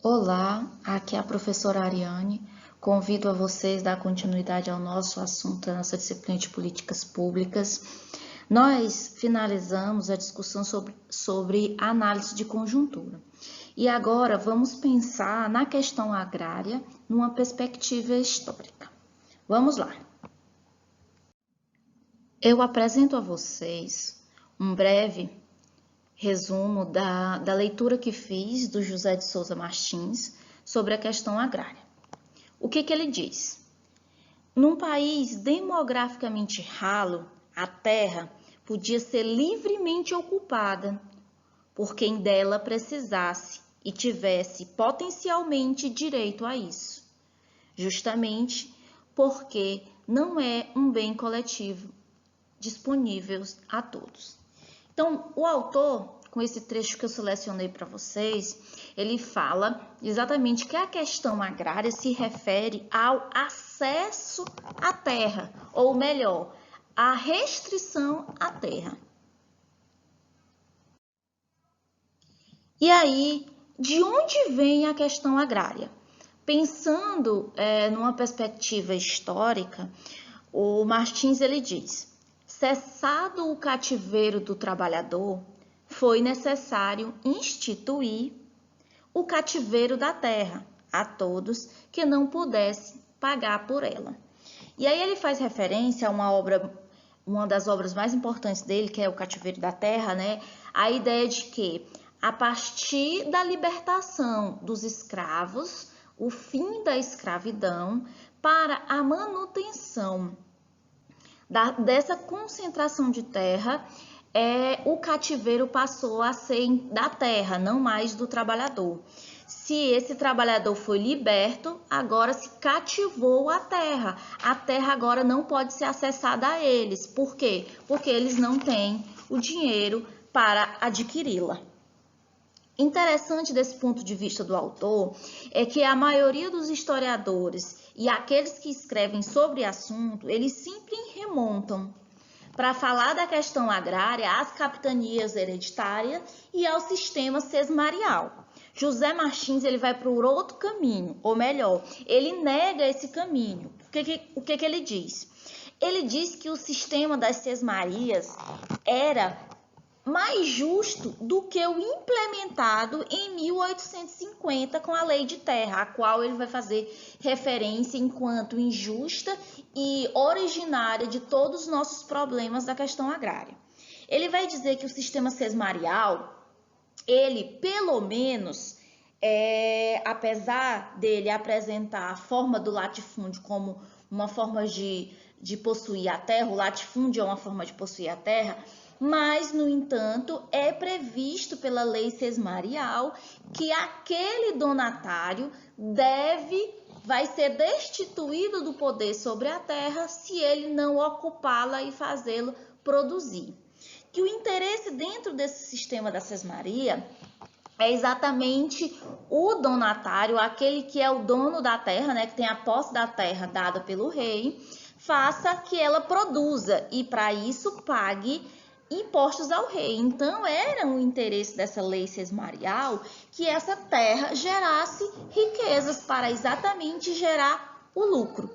Olá, aqui é a professora Ariane. Convido a vocês a dar continuidade ao nosso assunto, a nossa disciplina de políticas públicas. Nós finalizamos a discussão sobre análise de conjuntura. E agora vamos pensar na questão agrária numa perspectiva histórica. Vamos lá. Eu apresento a vocês um breve resumo da leitura que fiz do José de Souza Martins sobre a questão agrária. O que ele diz? Num país demograficamente ralo, a terra podia ser livremente ocupada por quem dela precisasse e tivesse potencialmente direito a isso, justamente porque não é um bem coletivo disponível a todos. Então, o autor, com esse trecho que eu selecionei para vocês, ele fala exatamente que a questão agrária se refere ao acesso à terra, ou melhor, à restrição à terra. E aí, de onde vem a questão agrária? Pensando numa perspectiva histórica, o Martins ele diz: cessado o cativeiro do trabalhador, foi necessário instituir o cativeiro da terra a todos que não pudessem pagar por ela. E aí ele faz referência a uma das obras mais importantes dele, que é o Cativeiro da Terra, né? A ideia de que, a partir da libertação dos escravos, o fim da escravidão, para a manutenção dessa concentração de terra, o cativeiro passou a ser da terra, não mais do trabalhador. Se esse trabalhador foi liberto, agora se cativou a terra. A terra agora não pode ser acessada a eles. Por quê? Porque eles não têm o dinheiro para adquiri-la. Interessante desse ponto de vista do autor é que a maioria dos historiadores e aqueles que escrevem sobre o assunto, eles sempre remontam para falar da questão agrária às capitanias hereditárias e ao sistema sesmarial. José Martins ele vai por outro caminho, ou melhor, ele nega esse caminho. O que ele diz? Ele diz que o sistema das sesmarias era mais justo do que o implementado em 1850 com a Lei de Terra, a qual ele vai fazer referência enquanto injusta e originária de todos os nossos problemas da questão agrária. Ele vai dizer que o sistema sesmarial, ele pelo menos, apesar dele apresentar a forma do latifúndio como uma forma de possuir a terra, o latifúndio é uma forma de possuir a terra, mas, no entanto, é previsto pela lei sesmarial que aquele donatário vai ser destituído do poder sobre a terra se ele não ocupá-la e fazê-lo produzir. Que o interesse dentro desse sistema da sesmaria é exatamente o donatário, aquele que é o dono da terra, né, que tem a posse da terra dada pelo rei, faça que ela produza e, para isso, pague impostos ao rei. Então, era um interesse dessa lei sesmarial que essa terra gerasse riquezas para exatamente gerar o lucro.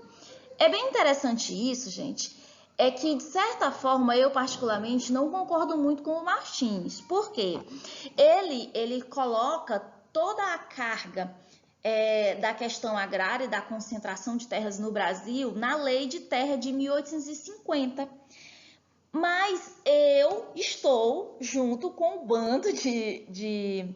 É bem interessante isso, gente, é que, de certa forma, eu particularmente não concordo muito com o Martins. Por quê? Ele coloca toda a carga da questão agrária e da concentração de terras no Brasil na Lei de Terra de 1850. Mas eu estou junto com um bando de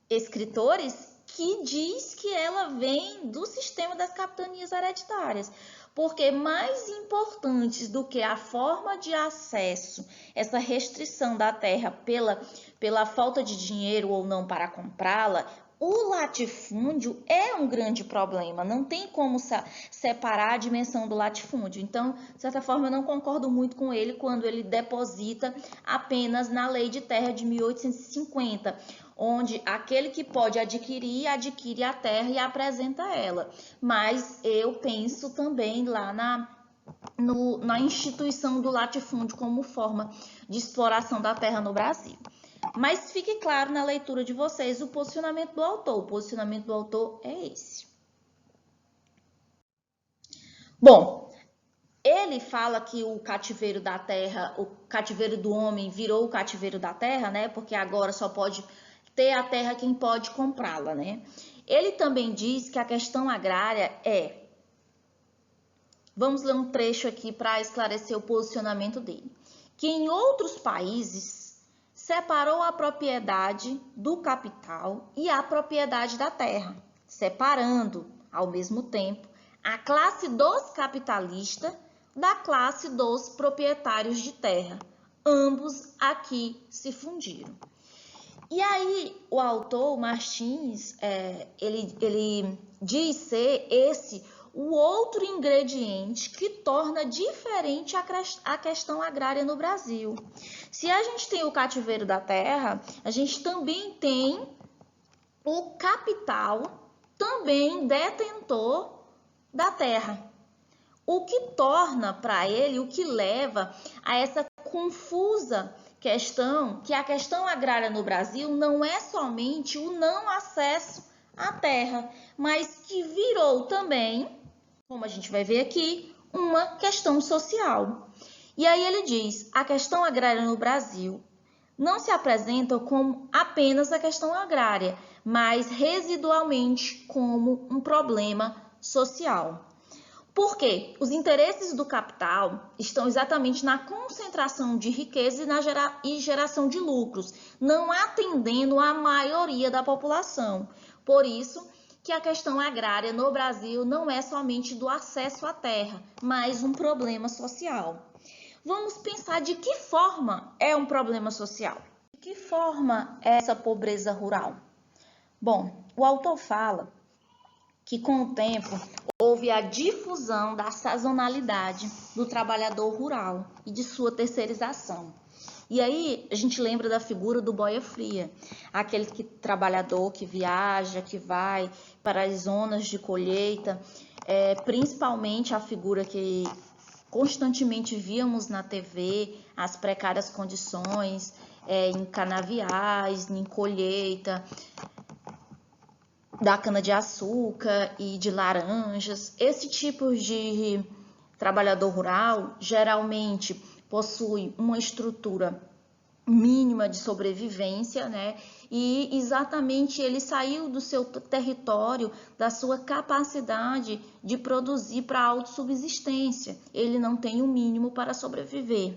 escritores que diz que ela vem do sistema das capitanias hereditárias, porque mais importantes do que a forma de acesso, essa restrição da terra pela falta de dinheiro ou não para comprá-la, o latifúndio é um grande problema, não tem como separar a dimensão do latifúndio. Então, de certa forma, eu não concordo muito com ele quando ele deposita apenas na Lei de Terra de 1850, onde aquele que pode adquire a terra e apresenta ela. Mas eu penso também lá na instituição do latifúndio como forma de exploração da terra no Brasil. Mas fique claro na leitura de vocês o posicionamento do autor. O posicionamento do autor é esse. Bom, ele fala que o cativeiro da terra, o cativeiro do homem virou o cativeiro da terra, né? Porque agora só pode ter a terra quem pode comprá-la, né? Ele também diz que a questão agrária é... Vamos ler um trecho aqui para esclarecer o posicionamento dele. Que em outros países separou a propriedade do capital e a propriedade da terra, separando, ao mesmo tempo, a classe dos capitalistas da classe dos proprietários de terra. Ambos aqui se fundiram. E aí, o autor Martins, ele diz ser esse o outro ingrediente que torna diferente a questão agrária no Brasil. Se a gente tem o cativeiro da terra, a gente também tem o capital, também detentor da terra. O que torna para ele, o que leva a essa confusa questão, que a questão agrária no Brasil não é somente o não acesso à terra, mas que virou também, como a gente vai ver aqui, uma questão social. E aí ele diz, a questão agrária no Brasil não se apresenta como apenas a questão agrária, mas residualmente como um problema social. Por quê? Os interesses do capital estão exatamente na concentração de riqueza e geração de lucros, não atendendo a maioria da população. Por isso que a questão agrária no Brasil não é somente do acesso à terra, mas um problema social. Vamos pensar de que forma é um problema social. De que forma é essa pobreza rural? Bom, o autor fala que com o tempo houve a difusão da sazonalidade do trabalhador rural e de sua terceirização. E aí a gente lembra da figura do boia fria, aquele trabalhador que viaja, que vai para as zonas de colheita, principalmente a figura que constantemente víamos na TV, as precárias condições em canaviais, em colheita, da cana-de-açúcar e de laranjas. Esse tipo de trabalhador rural geralmente possui uma estrutura mínima de sobrevivência, né? E exatamente ele saiu do seu território, da sua capacidade de produzir para a autossubsistência. Ele não tem o mínimo para sobreviver.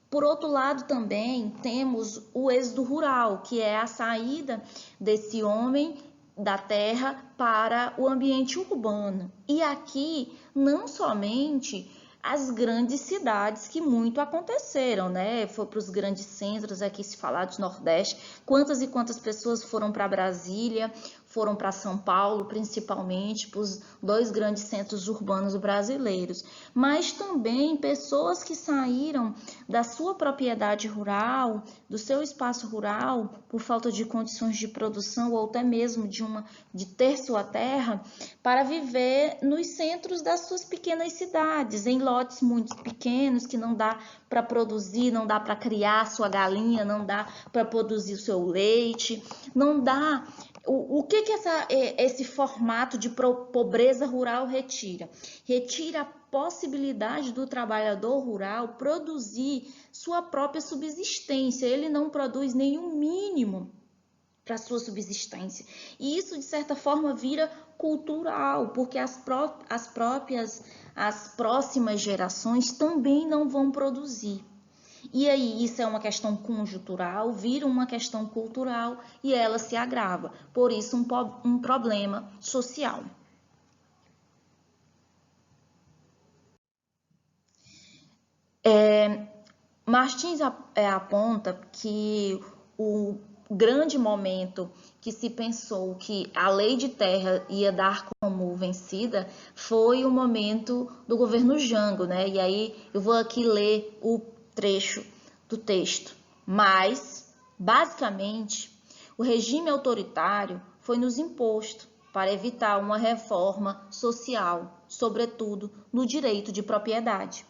Por outro lado, também temos o êxodo rural, que é a saída desse homem da terra para o ambiente urbano. E aqui, não somente as grandes cidades que muito aconteceram, né? Foi para os grandes centros, aqui se falar de Nordeste, quantas e quantas pessoas foram para Brasília, foram para São Paulo, principalmente, para os dois grandes centros urbanos brasileiros, mas também pessoas que saíram da sua propriedade rural, do seu espaço rural, por falta de condições de produção ou até mesmo de ter sua terra, para viver nos centros das suas pequenas cidades, em lotes muito pequenos que não dá para produzir, não dá para criar sua galinha, não dá para produzir o seu leite, não dá. O que esse formato de pobreza rural retira? Retira a possibilidade do trabalhador rural produzir sua própria subsistência. Ele não produz nenhum mínimo para sua subsistência. E isso, de certa forma, vira cultural, porque as próximas gerações também não vão produzir. E aí isso é uma questão conjuntural, vira uma questão cultural e ela se agrava. Por isso, um problema social. Martins aponta que o grande momento que se pensou que a lei de terra ia dar como vencida foi o momento do governo Jango, né? E aí eu vou aqui ler o trecho do texto. Mas, basicamente, o regime autoritário foi nos imposto para evitar uma reforma social, sobretudo no direito de propriedade,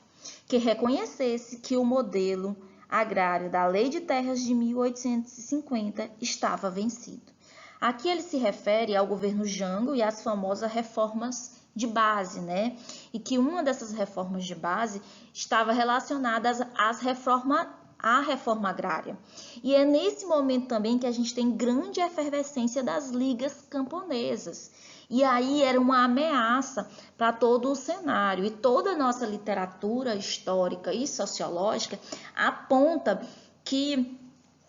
que reconhecesse que o modelo agrário da Lei de Terras de 1850 estava vencido. Aqui ele se refere ao governo Jango e às famosas reformas de base, né? E que uma dessas reformas de base estava relacionada à reforma agrária. E é nesse momento também que a gente tem grande efervescência das ligas camponesas. E aí era uma ameaça para todo o cenário. E toda a nossa literatura histórica e sociológica aponta que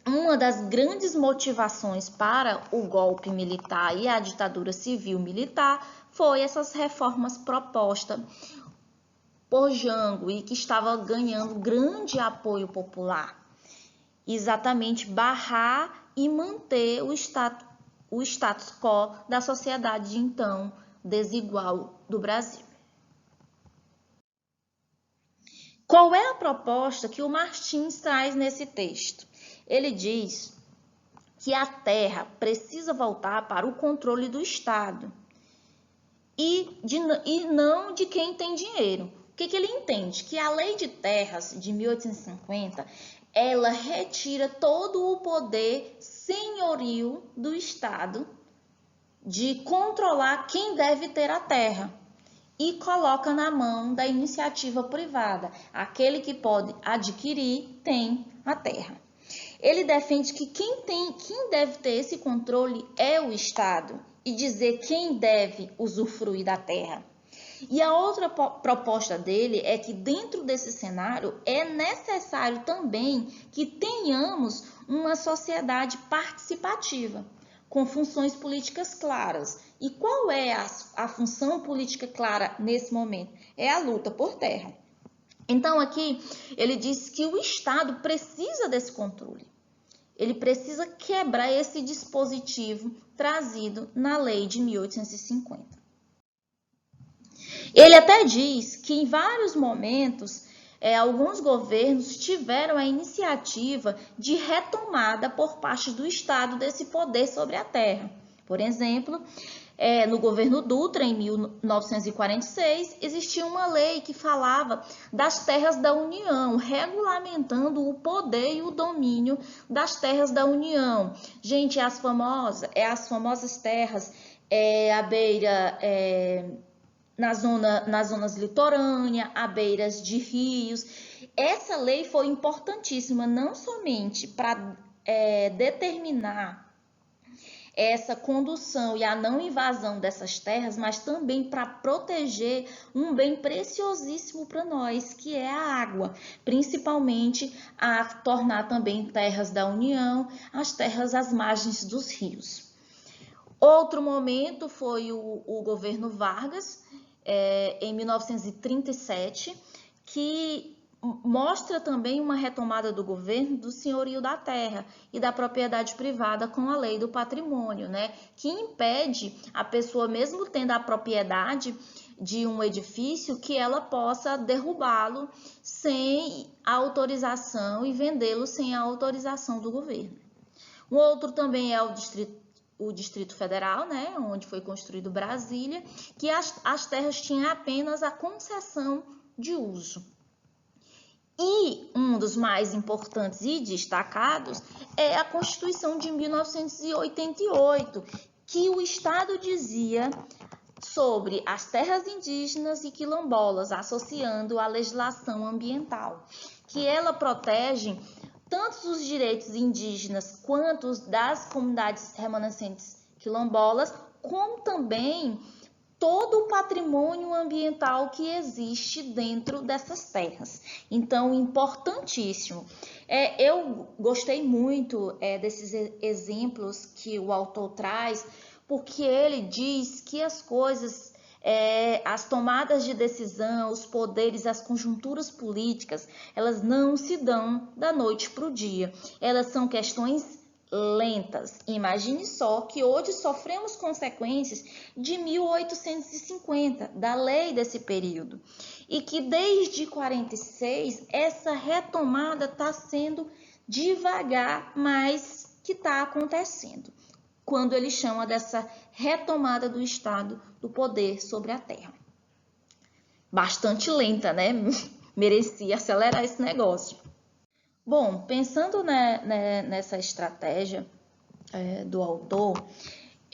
uma das grandes motivações para o golpe militar e a ditadura civil-militar foi essas reformas propostas por Jango e que estava ganhando grande apoio popular. Exatamente barrar e manter o status quo da sociedade então desigual do Brasil. Qual é a proposta que o Martins traz nesse texto? Ele diz que a terra precisa voltar para o controle do Estado e não de quem tem dinheiro. O que ele entende? Que a Lei de Terras de 1850, ela retira todo o poder senhorio do Estado de controlar quem deve ter a terra e coloca na mão da iniciativa privada. Aquele que pode adquirir tem a terra. Ele defende que quem deve ter esse controle é o Estado e dizer quem deve usufruir da terra. E a outra proposta dele é que dentro desse cenário é necessário também que tenhamos uma sociedade participativa, com funções políticas claras. E qual é a função política clara nesse momento? É a luta por terra. Então aqui ele diz que o Estado precisa desse controle. Ele precisa quebrar esse dispositivo trazido na lei de 1850. Ele até diz que em vários momentos, alguns governos tiveram a iniciativa de retomada por parte do Estado desse poder sobre a terra. Por exemplo, no governo Dutra, em 1946, existia uma lei que falava das terras da União, regulamentando o poder e o domínio das terras da União. Gente, as famosas terras à beira... nas zonas litorâneas, à beiras de rios. Essa lei foi importantíssima não somente para determinar essa condução e a não invasão dessas terras, mas também para proteger um bem preciosíssimo para nós, que é a água, principalmente a tornar também terras da União as terras às margens dos rios. Outro momento foi o governo Vargas, em 1937, que mostra também uma retomada do governo do senhorio da terra e da propriedade privada com a lei do patrimônio, né? Que impede a pessoa, mesmo tendo a propriedade de um edifício, que ela possa derrubá-lo sem autorização e vendê-lo sem a autorização do governo. Um outro também é o Distrito Federal, né, onde foi construído Brasília, que as terras tinham apenas a concessão de uso. E um dos mais importantes e destacados é a Constituição de 1988, que o Estado dizia sobre as terras indígenas e quilombolas, associando a legislação ambiental, que ela protege tanto os direitos indígenas quanto os das comunidades remanescentes quilombolas, como também todo o patrimônio ambiental que existe dentro dessas terras. Então, importantíssimo. Eu gostei muito desses exemplos que o autor traz, porque ele diz que as coisas, as tomadas de decisão, os poderes, as conjunturas políticas, elas não se dão da noite para o dia. Elas são questões lentas. Imagine só que hoje sofremos consequências de 1850, da lei desse período, e que desde 46 essa retomada está sendo devagar, mas que está acontecendo, quando ele chama dessa retomada do Estado do poder sobre a terra. Bastante lenta, né? Merecia acelerar esse negócio. Bom, pensando nessa estratégia do autor,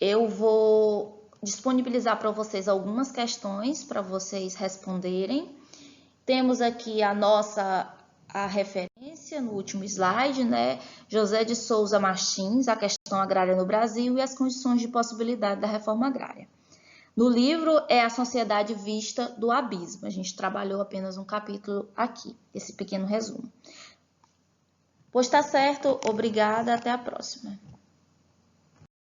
eu vou disponibilizar para vocês algumas questões para vocês responderem. Temos aqui a referência no último slide, né? José de Souza Martins, A Questão Agrária no Brasil e as Condições de Possibilidade da Reforma Agrária. No livro é a Sociedade Vista do Abismo. A gente trabalhou apenas um capítulo aqui, esse pequeno resumo. Pois tá certo, obrigada, até a próxima.